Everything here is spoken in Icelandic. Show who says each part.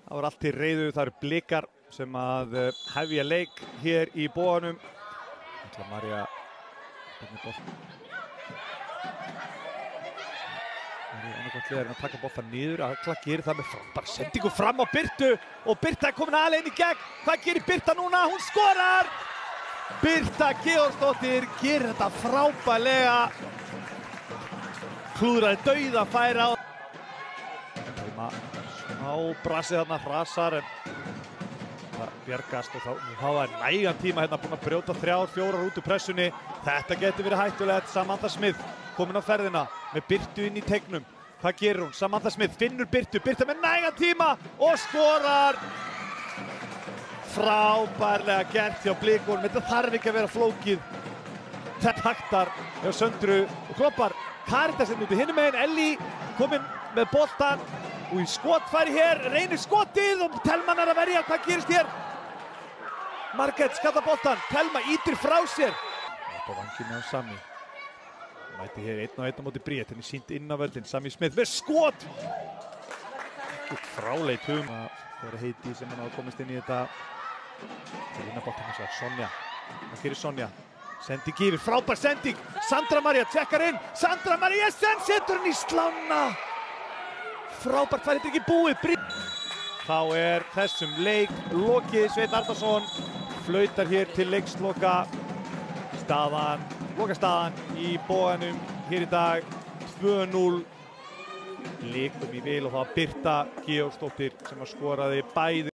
Speaker 1: Það var allt til reiðu, það eru Blikar sem að hefja leik hér í Boganum. Ætla María annarkvæmt liðarinn að taka boltan niður. Agla gerir það með frábær sendingu fram á Birtu og Birta er komin alein í gegn. Hvað gerir Birta núna? Hún skorar! Birta Georgsdóttir gerir þetta frábærlega. Klúðraði dauðafæri á. Smá brasið þarna, hrasar en það bjargast og þá er nægan tíma hérna búin að brjóta 3-4 út úr pressunni. Þetta getur verið hættulegt. Samantha Smith komin á ferðina með Birtu inn í teignum. Hvað gerir hún? Samantha Smith finnur Birtu, Birta með nægan tíma og skorar! Frábærlega gert hjá Blikunum, þetta þarf ekki að vera flókið. Þetta taktar hjá Söndru og kloppar Karítasinn út í hinum megin. Elli kominn með boltan og í skotfæri hér, reynir skotið og Telma er að verja. Hvað gerist hér? Margrét skattar boltan, Telma ítir frá sér. Upp á vanginu á Sami. Mæti hér 1-1 á móti Bríet, henni sýnt inn á völlin. Sami Smith með skot. Ekkert fráleit þegar Heidi sem hann hafa komist inn í þetta. Það er innaboltan hans að Sonja. Hvað gerir Sonja? Sending yfir, frábær sending. Sandra María tjekkar inn. Sandra María setur hann í slána. Frábært, það er ekki búið. Þá er þessum leik lokið. Sveinn Arnarsson flautar hér til leiksloka. Lokastaðan í Boganum hér í dag 2-0. Blikum í vil og það var Birta Georgsdóttir sem skoraði bæði.